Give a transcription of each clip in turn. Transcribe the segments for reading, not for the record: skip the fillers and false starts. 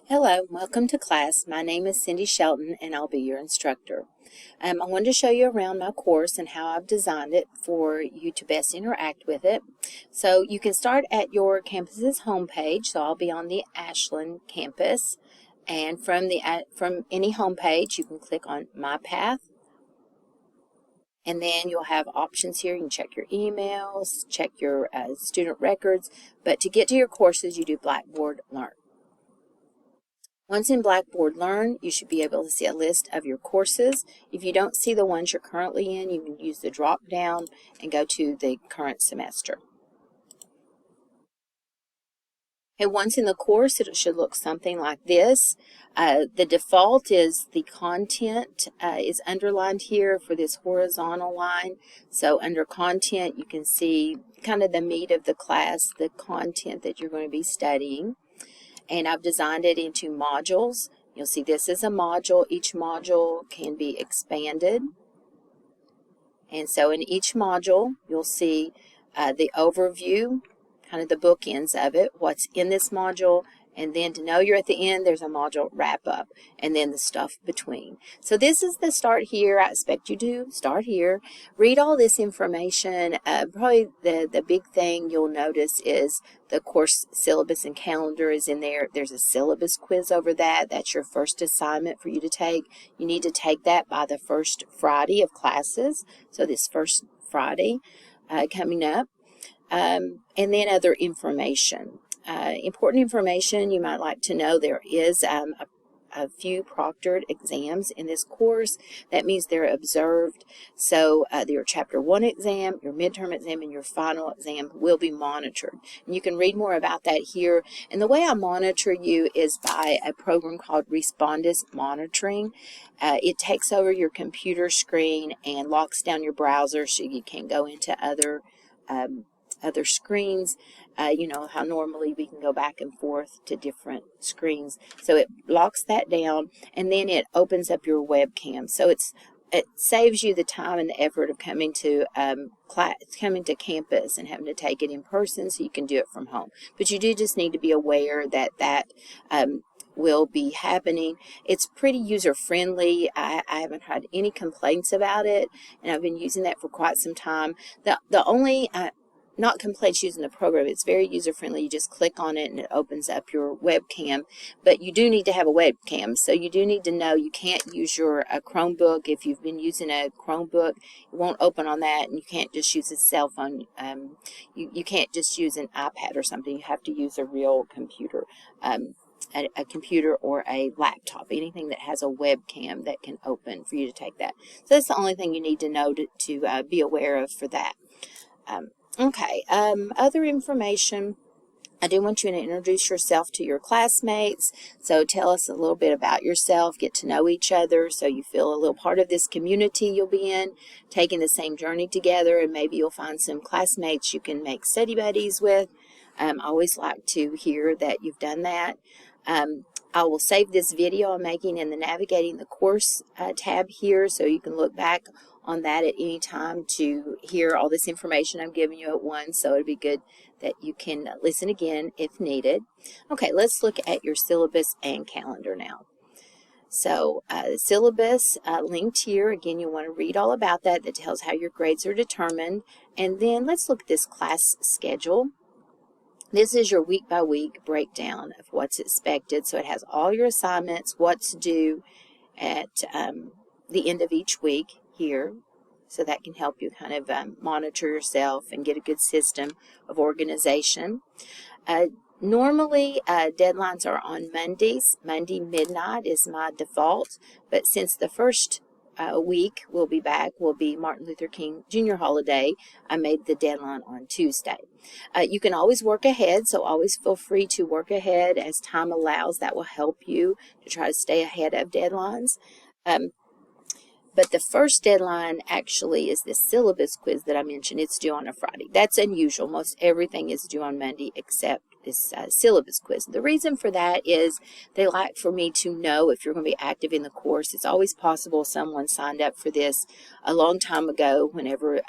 Hello, welcome to class. My name is Cindy Shelton and I'll be your instructor. I wanted to show you around my course and how I've designed it for you to best interact with it. So you can start at your campus's homepage. So I'll be on the Ashland campus, and from any homepage you can click on My Path, and then you'll have options here. You can check your emails, check your student records, but to get to your courses you do Blackboard Learn. Once in Blackboard Learn, you should be able to see a list of your courses. If you don't see the ones you're currently in, you can use the drop down and go to the current semester. Okay, once in the course, it should look something like this. The default is the content is underlined here for this horizontal line. So under content, you can see kind of the meat of the class, the content that you're going to be studying. And I've designed it into modules. You'll see this is a module. Each module can be expanded. And so in each module, you'll see the overview, kind of the bookends of it, what's in this module, and then to know you're at the end, there's a module wrap-up, and then the stuff between. So this is the start here. I expect you to start here. Read all this information. Probably the big thing you'll notice is the course syllabus and calendar is in there. There's a syllabus quiz over that. That's your first assignment for you to take. You need to take that by the first Friday of classes, so this first Friday coming up. And then other information. Important information you might like to know: there is a few proctored exams in this course. That means they're observed. So your Chapter 1 exam, your midterm exam, and your final exam will be monitored. And you can read more about that here. And the way I monitor you is by a program called Respondus Monitoring. It takes over your computer screen and locks down your browser so you can go into other screens. You know how normally we can go back and forth to different screens. So it locks that down, and then it opens up your webcam. So it saves you the time and the effort of coming to campus and having to take it in person, so you can do it from home. But you do just need to be aware that will be happening. It's pretty user-friendly. I haven't had any complaints about it, and I've been using that for quite some time. The only not complaints using the program. It's very user-friendly. You just click on it and it opens up your webcam. But you do need to have a webcam. So you do need to know you can't use your Chromebook. If you've been using a Chromebook, it won't open on that, and you can't just use a cell phone. You can't just use an iPad or something. You have to use a real computer. A computer or a laptop, anything that has a webcam that can open for you to take that. So that's the only thing you need to know to be aware of for that. Okay, other information. I do want you to introduce yourself to your classmates. So tell us a little bit about yourself, get to know each other so you feel a little part of this community you'll be in, taking the same journey together, and maybe you'll find some classmates you can make study buddies with. I always like to hear that you've done that. I will save this video I'm making in the Navigating the Course tab here, so you can look back on that at any time to hear all this information I'm giving you at once. So it'd be good that you can listen again if needed. Okay, let's look at your syllabus and calendar now. So the syllabus linked here. Again, you want to read all about that. That tells how your grades are determined. And then let's look at this class schedule. This is your week-by-week breakdown of what's expected. So it has all your assignments, what's due at the end of each week here. So that can help you kind of monitor yourself and get a good system of organization. Normally, deadlines are on Mondays. Monday midnight is my default. But since the first week we'll be back will be Martin Luther King Jr. holiday, I made the deadline on Tuesday. You can always work ahead, so always feel free to work ahead as time allows. That will help you to try to stay ahead of deadlines. But the first deadline actually is this syllabus quiz that I mentioned. It's due on a Friday. That's unusual. Most everything is due on Monday except syllabus quiz. The reason for that is they like for me to know if you're going to be active in the course. It's always possible someone signed up for this a long time ago whenever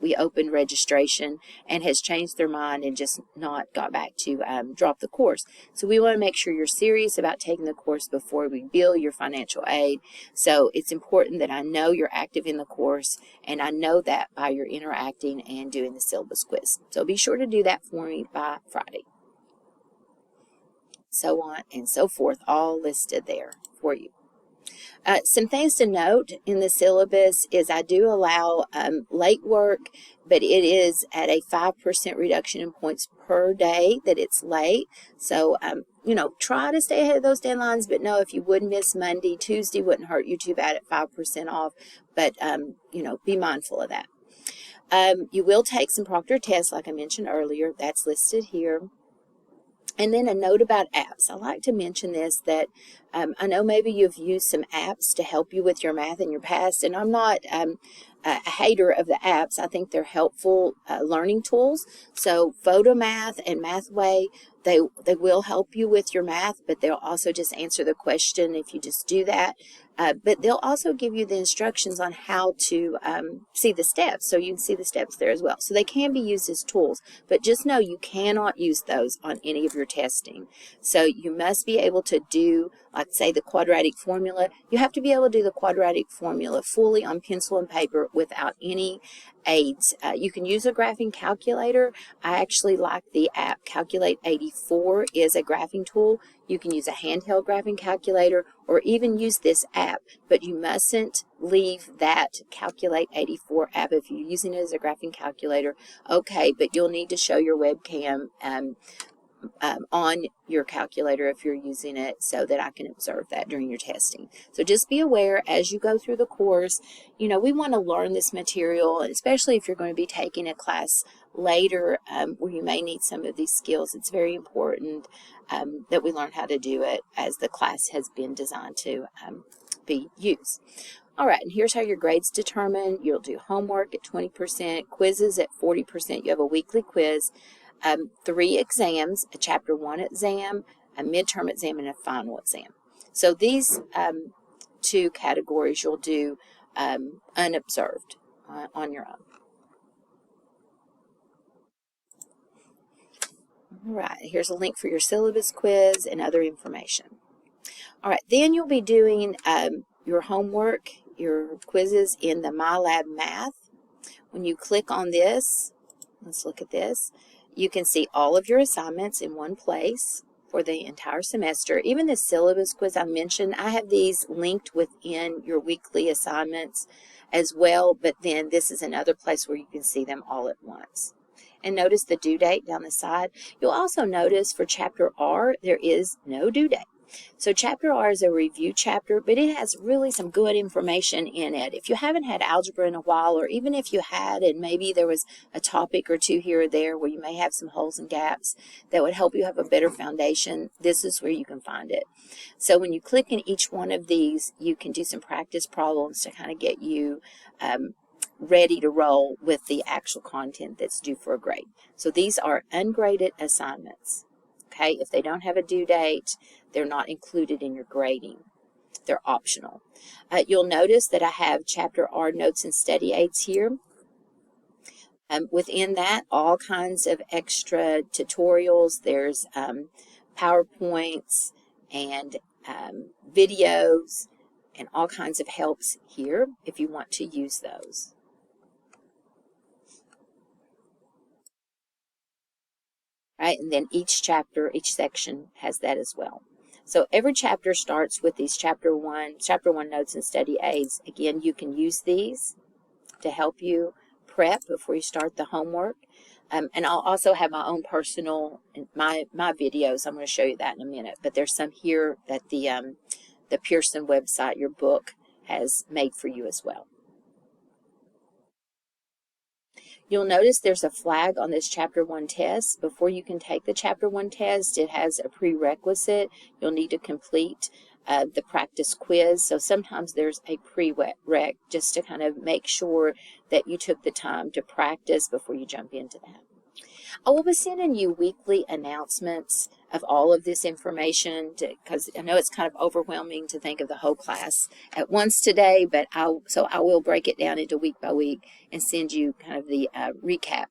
we opened registration and has changed their mind and just not got back to drop the course. So we want to make sure you're serious about taking the course before we bill your financial aid. So it's important that I know you're active in the course, and I know that by your interacting and doing the syllabus quiz. So be sure to do that for me by Friday. So on and so forth, all listed there for you. Some things to note in the syllabus is I do allow late work, but it is at a 5% reduction in points per day that it's late. So, you know, try to stay ahead of those deadlines, but no, if you would miss Monday, Tuesday wouldn't hurt you too bad at 5% off, but, you know, be mindful of that. You will take some proctor tests, like I mentioned earlier. That's listed here. And then a note about apps. I like to mention this, that I know maybe you've used some apps to help you with your math in your past, and I'm not a hater of the apps. I think they're helpful learning tools. So Photomath and Mathway, they will help you with your math, but they'll also just answer the question if you just do that. But they'll also give you the instructions on how to see the steps, so you can see the steps there as well. So they can be used as tools, but just know you cannot use those on any of your testing. So you must be able to do, like say, the quadratic formula. You have to be able to do the quadratic formula fully on pencil and paper without any aids. You can use a graphing calculator. I actually like the app Calculate 84 is a graphing tool. You can use a handheld graphing calculator or even use this app, but you mustn't leave that Calculate 84 app if you're using it as a graphing calculator. Okay, but you'll need to show your webcam on your calculator if you're using it, so that I can observe that during your testing. So just be aware as you go through the course, you know, we want to learn this material, and especially if you're going to be taking a class later where you may need some of these skills, it's very important that we learn how to do it as the class has been designed to be used. All right, and here's how your grades determined. You'll do homework at 20%, quizzes at 40%. You have a weekly quiz. 3 exams, a chapter 1 exam, a midterm exam, and a final exam. So these 2 categories you'll do unobserved on your own. All right, here's a link for your syllabus quiz and other information. All right, then you'll be doing your homework, your quizzes in the MyLab Math. When you click on this, let's look at this. You can see all of your assignments in one place for the entire semester. Even the syllabus quiz I mentioned, I have these linked within your weekly assignments as well, but then this is another place where you can see them all at once. And notice the due date down the side. You'll also notice for Chapter R, there is no due date. So Chapter R is a review chapter, but it has really some good information in it. If you haven't had algebra in a while, or even if you had and maybe there was a topic or two here or there where you may have some holes and gaps that would help you have a better foundation, this is where you can find it. So when you click in each one of these, you can do some practice problems to kind of get you ready to roll with the actual content that's due for a grade. So these are ungraded assignments. Okay, if they don't have a due date, they're not included in your grading. They're optional. You'll notice that I have Chapter R notes and study aids here. Within that, all kinds of extra tutorials. There's PowerPoints and videos and all kinds of helps here if you want to use those. Right, and then each chapter, each section has that as well. So every chapter starts with these chapter one notes and study aids. Again, you can use these to help you prep before you start the homework. And I'll also have my own personal, my videos. I'm going to show you that in a minute. But there's some here that the Pearson website, your book, has made for you as well. You'll notice there's a flag on this Chapter 1 test. Before you can take the Chapter 1 test, it has a prerequisite. You'll need to complete the practice quiz. So sometimes there's a prereq just to kind of make sure that you took the time to practice before you jump into that. I will be sending you weekly announcements of all of this information because I know it's kind of overwhelming to think of the whole class at once today, but I will break it down into week by week and send you kind of the recap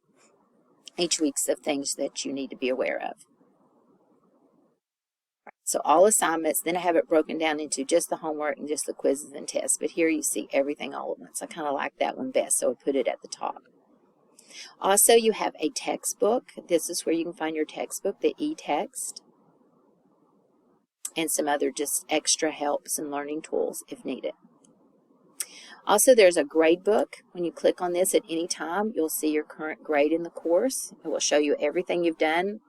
each week of things that you need to be aware of. So all assignments, then I have it broken down into just the homework and just the quizzes and tests, but here you see everything all at once. I kind of like that one best, so I put it at the top. Also, you have a textbook. This is where you can find your textbook, the e-text, and some other just extra helps and learning tools if needed. Also, there's a grade book. When you click on this at any time, you'll see your current grade in the course. It will show you everything you've done.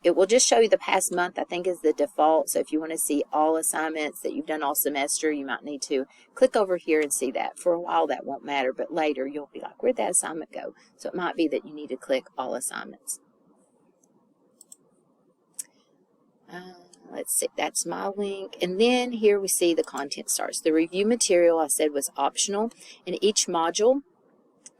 It will just show you the past month, I think, is the default. So if you want to see all assignments that you've done all semester, you might need to click over here and see that. For a while, that won't matter, but later you'll be like, where'd that assignment go? So it might be that you need to click all assignments. Let's see, that's my link. And then here we see the content starts. The review material I said was optional. In each module,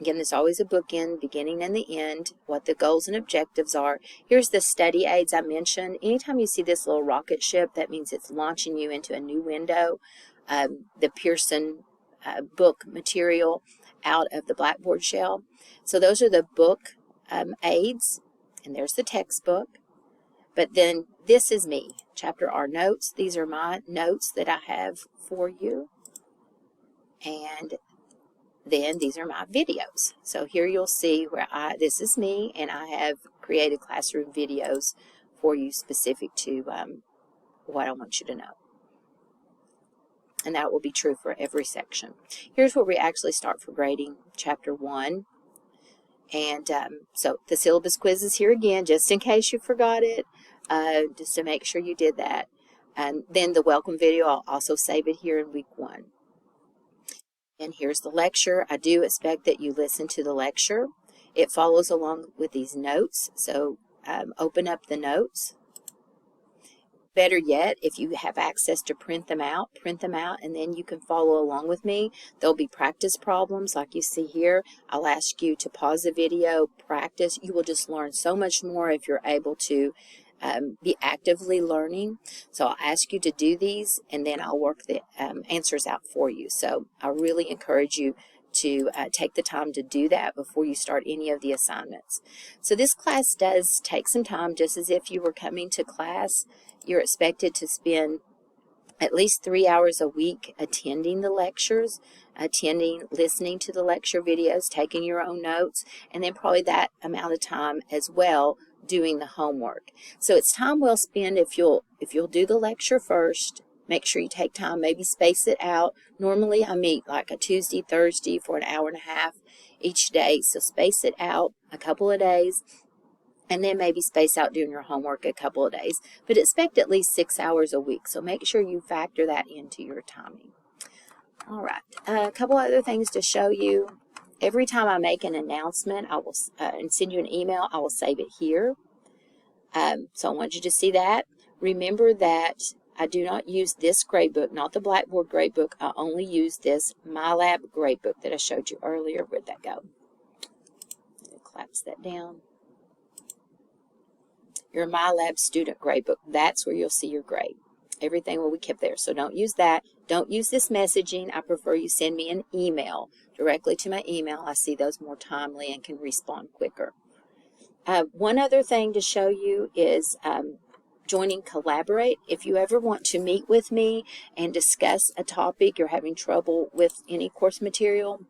again, there's always a bookend, beginning and the end, what the goals and objectives are. Here's the study aids I mentioned. Anytime you see this little rocket ship, that means it's launching you into a new window. The Pearson book material out of the Blackboard shell. So those are the book aids, and there's the textbook. But then this is me, Chapter R notes. These are my notes that I have for you. And then these are my videos. So here you'll see where this is me, and I have created classroom videos for you specific to what I want you to know. And that will be true for every section. Here's where we actually start for grading Chapter 1. And so the syllabus quiz is here again, just in case you forgot it, just to make sure you did that. And then the welcome video, I'll also save it here in week 1. And here's the lecture. I do expect that you listen to the lecture. It follows along with these notes, so open up the notes. Better yet, if you have access to print them out, and then you can follow along with me. There'll be practice problems like you see here. I'll ask you to pause the video, practice. You will just learn so much more if you're able to be actively learning. So I'll ask you to do these, and then I'll work the answers out for you. So I really encourage you to take the time to do that before you start any of the assignments. So this class does take some time, just as if you were coming to class. You're expected to spend at least 3 hours a week attending the lectures, listening to the lecture videos, taking your own notes, and then probably that amount of time as well doing the homework. So it's time well spent if you'll do the lecture first. Make sure you take time, maybe space it out. Normally I meet like a Tuesday, Thursday for an hour and a half each day. So space it out a couple of days, and then maybe space out doing your homework a couple of days. But expect at least 6 hours a week. So make sure you factor that into your timing. All right, a couple other things to show you. Every time I make an announcement, I will and send you an email, I will save it here. So I want you to see that. Remember that I do not use this gradebook, not the Blackboard gradebook. I only use this MyLab gradebook that I showed you earlier. Where'd that go? Collapse that down. Your MyLab student gradebook. That's where you'll see your grade. Everything will be kept there. So don't use that. Don't use this messaging. I prefer you send me an email directly to my email. I see those more timely and can respond quicker. One other thing to show you is joining Collaborate. If you ever want to meet with me and discuss a topic, you're having trouble with any course material,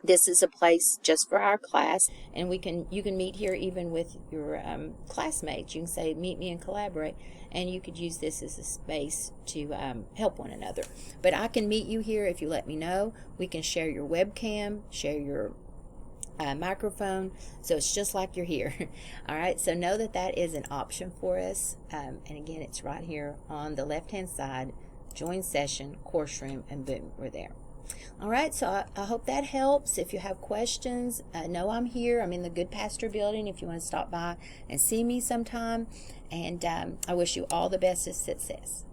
this is a place just for our class, and you can meet here even with your classmates. You can say, meet me and Collaborate, and you could use this as a space to help one another. But I can meet you here if you let me know. We can share your webcam, share your microphone, so it's just like you're here. All right, so know that that is an option for us, and again, it's right here on the left hand side. Join session, course room, and boom, we're there. All right, so I hope that helps. If you have questions, know I'm here. I'm in the Good Pastor building if you want to stop by and see me sometime. And I wish you all the best of success.